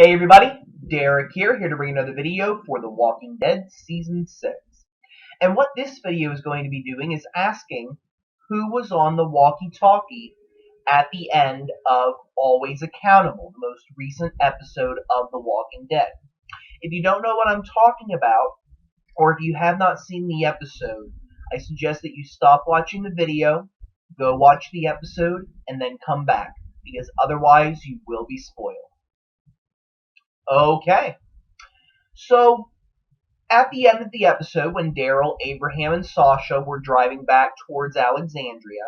Hey everybody, Derek here to bring another video for The Walking Dead Season 6. And what this video is going to be doing is asking who was on the walkie-talkie at the end of Always Accountable, the most recent episode of The Walking Dead. If you don't know what I'm talking about, or if you have not seen the episode, I suggest that you stop watching the video, go watch the episode, and then come back, because otherwise you will be spoiled. Okay. So, at the end of the episode, when Daryl, Abraham, and Sasha were driving back towards Alexandria,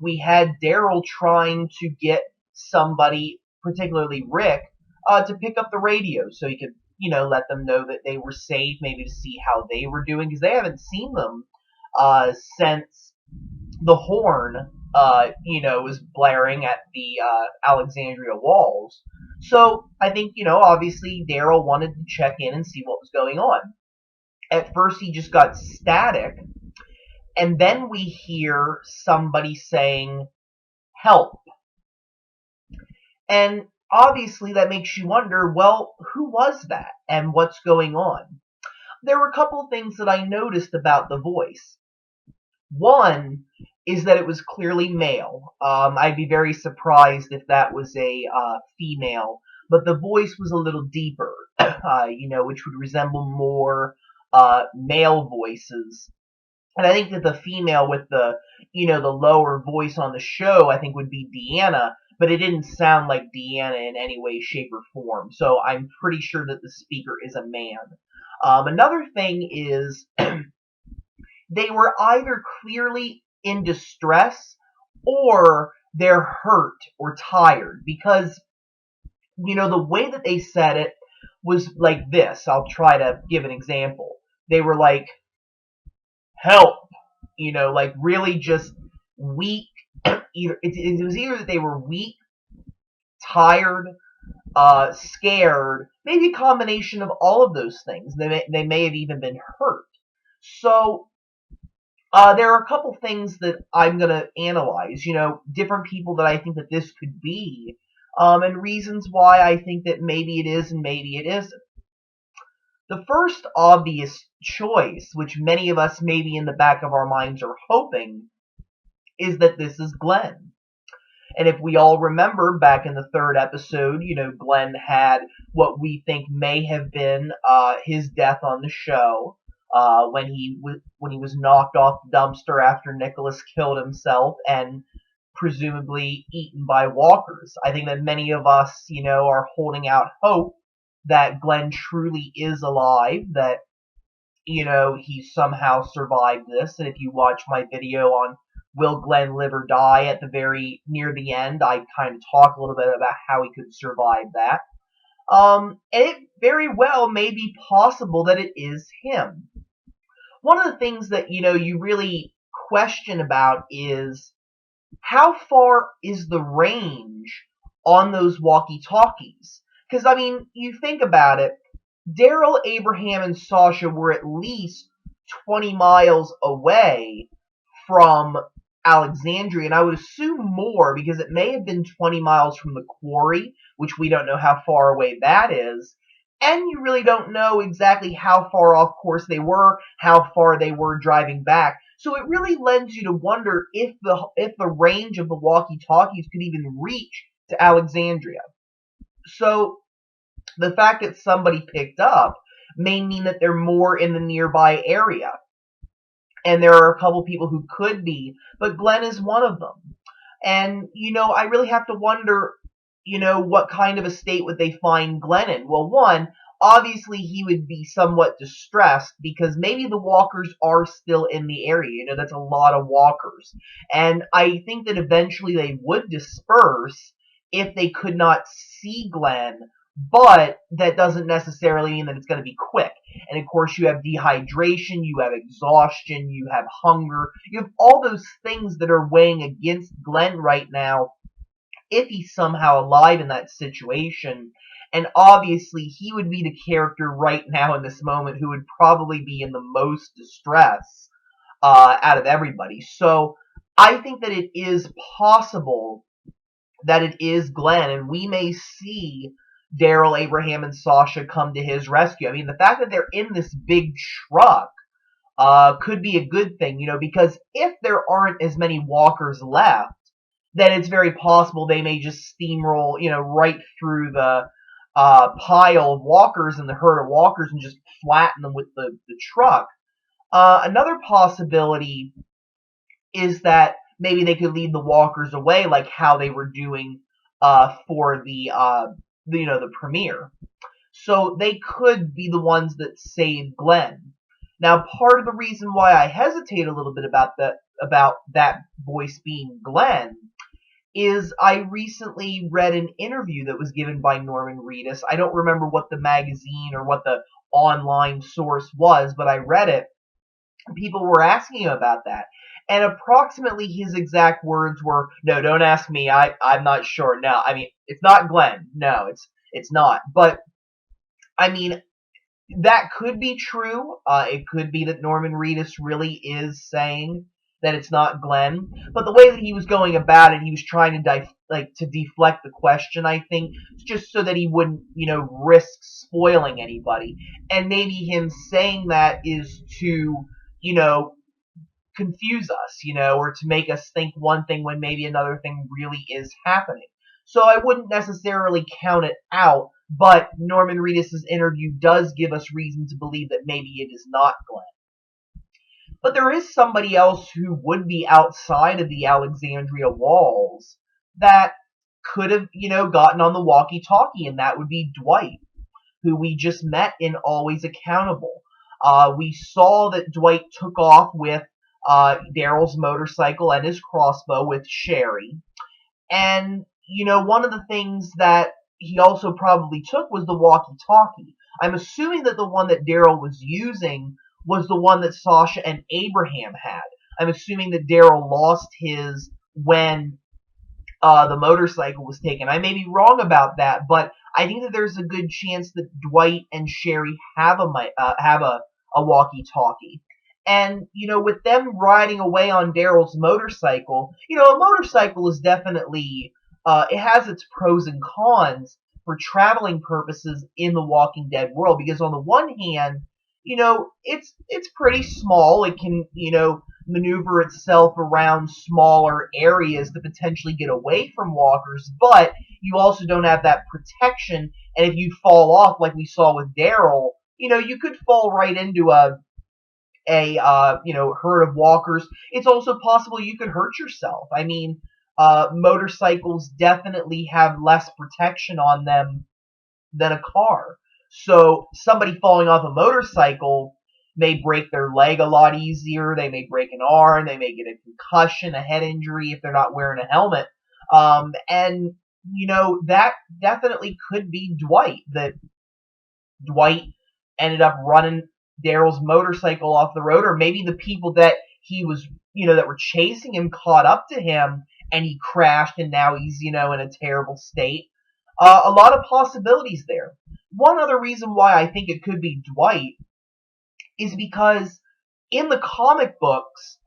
we had Daryl trying to get somebody, particularly Rick, to pick up the radio so he could, let them know that they were safe, maybe to see how they were doing, because they haven't seen them since the horn, was blaring at the Alexandria walls. So I think, obviously Daryl wanted to check in and see what was going on. At first he just got static, and then we hear somebody saying, "Help." And obviously that makes you wonder, well, who was that and what's going on? There were a couple things that I noticed about the voice. One is that it was clearly male. I'd be very surprised if that was a female, but the voice was a little deeper, which would resemble more male voices. And I think that the female with the lower voice on the show, I think would be Deanna, but it didn't sound like Deanna in any way, shape, or form. So I'm pretty sure that the speaker is a man. Another thing is they were either clearly in distress or they're hurt or tired, because the way that they said it was like this. I'll try to give an example. They were like, "Help," like really just weak. It was either that they were weak, tired, scared, maybe a combination of all of those things. They may have even been hurt. So there are a couple things that I'm going to analyze, different people that I think that this could be, and reasons why I think that maybe it is and maybe it isn't. The first obvious choice, which many of us maybe in the back of our minds are hoping, is that this is Glenn. And if we all remember back in the third episode, Glenn had what we think may have been his death on the show. When he was knocked off the dumpster after Nicholas killed himself and presumably eaten by walkers. I think that many of us, are holding out hope that Glenn truly is alive, that, he somehow survived this. And if you watch my video on Will Glenn Live or Die at the very near the end, I kind of talk a little bit about how he could survive that. And it very well may be possible that it is him. One of the things that, you really question about is how far is the range on those walkie-talkies? Because, you think about it, Daryl, Abraham, and Sasha were at least 20 miles away from Alexandria, and I would assume more, because it may have been 20 miles from the quarry, which we don't know how far away that is. And you really don't know exactly how far off course they were, how far they were driving back. So it really lends you to wonder if the range of the walkie-talkies could even reach to Alexandria. So the fact that somebody picked up may mean that they're more in the nearby area. And there are a couple people who could be, but Glenn is one of them. And, I really have to wonder, what kind of a state would they find Glenn in? Well, one, obviously he would be somewhat distressed because maybe the walkers are still in the area. That's a lot of walkers. And I think that eventually they would disperse if they could not see Glenn, but that doesn't necessarily mean that it's going to be quick. And of course you have dehydration, you have exhaustion, you have hunger, you have all those things that are weighing against Glenn right now, if he's somehow alive in that situation. And obviously he would be the character right now in this moment who would probably be in the most distress out of everybody. So I think that it is possible that it is Glenn, and we may see Daryl, Abraham, and Sasha come to his rescue. I mean, the fact that they're in this big truck could be a good thing, because if there aren't as many walkers left, then it's very possible they may just steamroll, right through the pile of walkers and the herd of walkers and just flatten them with the truck. Another possibility is that maybe they could lead the walkers away, like how they were doing for the premiere. So they could be the ones that save Glenn. Now, part of the reason why I hesitate a little bit about that voice being Glenn is I recently read an interview that was given by Norman Reedus. I don't remember what the magazine or what the online source was, but I read it. People were asking him about that. And approximately his exact words were, "No, don't ask me. I'm not sure. No, I mean, it's not Glenn. No, it's not." But I mean, that could be true. It could be that Norman Reedus really is saying that it's not Glenn. But the way that he was going about it, he was trying to deflect the question, I think, just so that he wouldn't, risk spoiling anybody. And maybe him saying that is to, confuse us, or to make us think one thing when maybe another thing really is happening. So I wouldn't necessarily count it out, but Norman Reedus' interview does give us reason to believe that maybe it is not Glenn. But there is somebody else who would be outside of the Alexandria walls that could have, gotten on the walkie-talkie, and that would be Dwight, who we just met in Always Accountable. We saw that Dwight took off with Daryl's motorcycle and his crossbow with Sherry. And, one of the things that he also probably took was the walkie-talkie. I'm assuming that the one that Daryl was using was the one that Sasha and Abraham had. I'm assuming that Daryl lost his when the motorcycle was taken. I may be wrong about that, but I think that there's a good chance that Dwight and Sherry have a walkie-talkie. And, with them riding away on Daryl's motorcycle, a motorcycle is definitely, it has its pros and cons for traveling purposes in the Walking Dead world. Because on the one hand, it's pretty small. It can, maneuver itself around smaller areas to potentially get away from walkers, but you also don't have that protection. And if you fall off, like we saw with Daryl, you could fall right into a herd of walkers. It's also possible you could hurt yourself. I mean, motorcycles definitely have less protection on them than a car. So somebody falling off a motorcycle may break their leg a lot easier. They may break an arm. They may get a concussion, a head injury if they're not wearing a helmet. And that definitely could be Dwight. That Dwight ended up running Daryl's motorcycle off the road, or maybe the people that he was, that were chasing him caught up to him and he crashed and now he's, in a terrible state. A lot of possibilities there. One other reason why I think it could be Dwight is because in the comic books,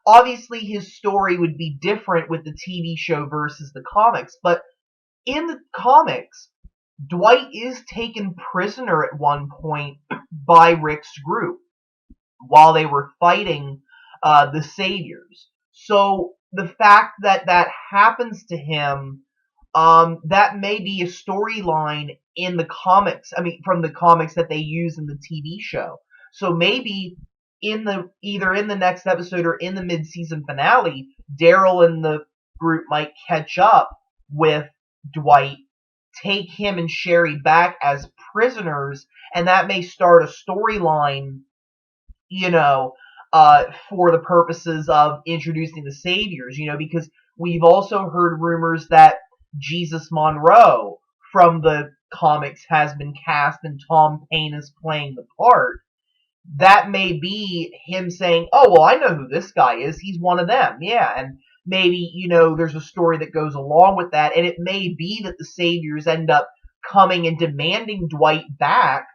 obviously his story would be different with the TV show versus the comics, but in the comics, Dwight is taken prisoner at one point by Rick's group while they were fighting the Saviors. So the fact that that happens to him, that may be a storyline in the comics. I mean, from the comics that they use in the TV show. So maybe either in the next episode or in the mid-season finale, Daryl and the group might catch up with Dwight, take him and Sherry back as prisoners, and that may start a storyline, for the purposes of introducing the Saviors, because we've also heard rumors that Jesus Monroe from the comics has been cast and Tom Payne is playing the part. That may be him saying, "Oh, well, I know who this guy is. He's one of them." Yeah, and maybe, there's a story that goes along with that, and it may be that the Saviors end up coming and demanding Dwight back,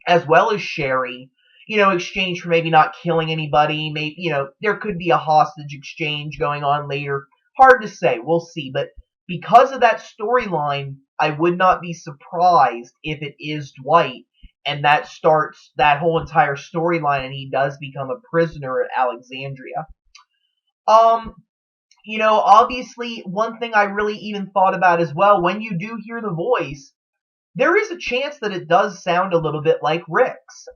as well as Sherry, exchange for maybe not killing anybody. Maybe, there could be a hostage exchange going on later. Hard to say. We'll see. But Because of that storyline, I would not be surprised if it is Dwight, and that starts that whole entire storyline, and he does become a prisoner at Alexandria. Um, Obviously, one thing I really even thought about as well, when you do hear the voice, there is a chance that it does sound a little bit like Rick's.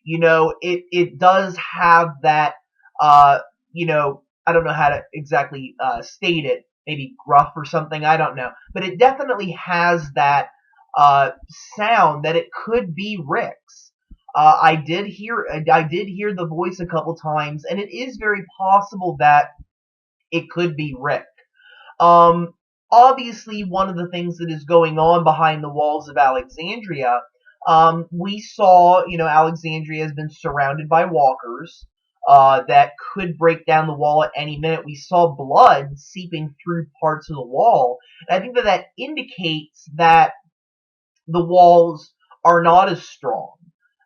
It does have that, I don't know how to exactly state it, maybe gruff or something, I don't know. But it definitely has that uh, sound that it could be Rick's. I did hear the voice a couple times, and it is very possible that it could be Rick. Um, Obviously, one of the things that is going on behind the walls of Alexandria, we saw, Alexandria has been surrounded by walkers that could break down the wall at any minute. We saw blood seeping through parts of the wall. And I think that indicates that the walls are not as strong.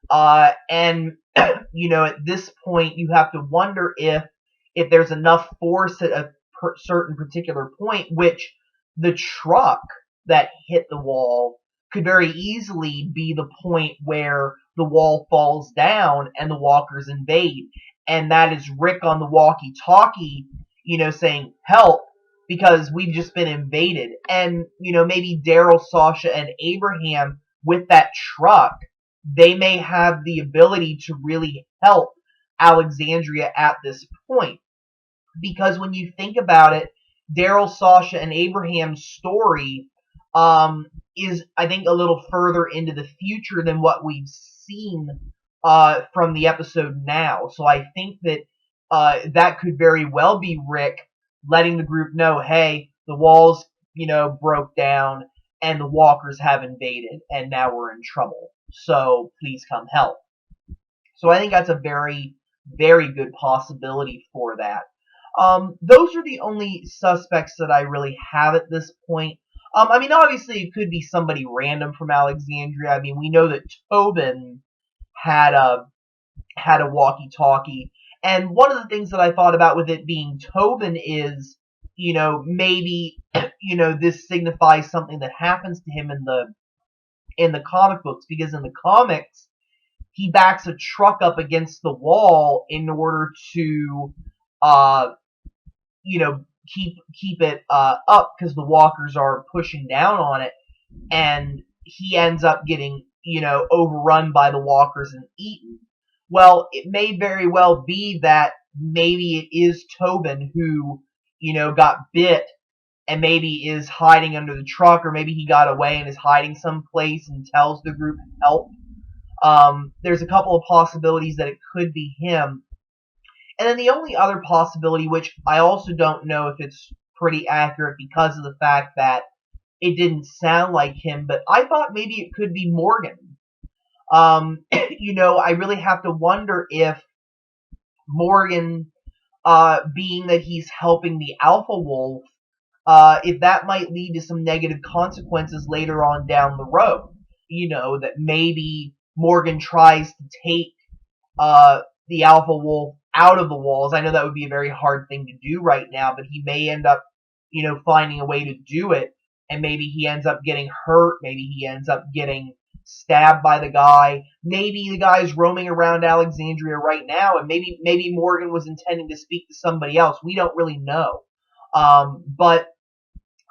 And at this point, you have to wonder if there's enough force at a certain particular point, which the truck that hit the wall could very easily be the point where the wall falls down and the walkers invade. And that is Rick on the walkie-talkie, saying, help, because we've just been invaded. And, maybe Daryl, Sasha, and Abraham with that truck, they may have the ability to really help Alexandria at this point. Because when you think about it, Daryl, Sasha, and Abraham's story is, I think, a little further into the future than what we've seen from the episode now. So I think that that could very well be Rick letting the group know, hey, the walls, broke down and the walkers have invaded and now we're in trouble. So please come help. So I think that's a very, very good possibility for that. Those are the only suspects that I really have at this point. Obviously it could be somebody random from Alexandria. We know that Tobin had a walkie-talkie, and one of the things that I thought about with it being Tobin is, maybe, this signifies something that happens to him in the comic books, because in the comics, he backs a truck up against the wall in order to, keep it up, because the walkers are pushing down on it, and he ends up getting, overrun by the walkers and eaten. Well, it may very well be that maybe it is Tobin who, got bit and maybe is hiding under the truck, or maybe he got away and is hiding someplace and tells the group help. There's a couple of possibilities that it could be him. And then the only other possibility, which I also don't know if it's pretty accurate because of the fact that it didn't sound like him, but I thought maybe it could be Morgan. I really have to wonder if Morgan, being that he's helping the Alpha Wolf, if that might lead to some negative consequences later on down the road. That maybe Morgan tries to take the Alpha Wolf out of the walls. I know that would be a very hard thing to do right now, but he may end up, finding a way to do it, and maybe he ends up getting hurt, maybe he ends up getting stabbed by the guy, maybe the guy's roaming around Alexandria right now, and maybe Morgan was intending to speak to somebody else. We don't really know. But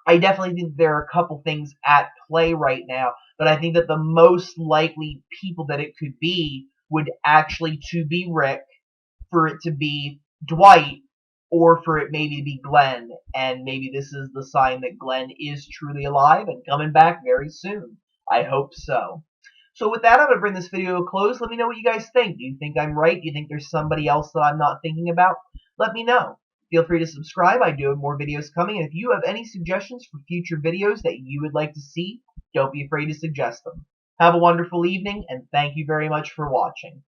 I definitely think there are a couple things at play right now, but I think that the most likely people that it could be would actually to be Rick, for it to be Dwight, or for it maybe to be Glenn, and maybe this is the sign that Glenn is truly alive and coming back very soon. I hope so. So with that, I'm going to bring this video to a close. Let me know what you guys think. Do you think I'm right? Do you think there's somebody else that I'm not thinking about? Let me know. Feel free to subscribe. I do have more videos coming, and if you have any suggestions for future videos that you would like to see, don't be afraid to suggest them. Have a wonderful evening, and thank you very much for watching.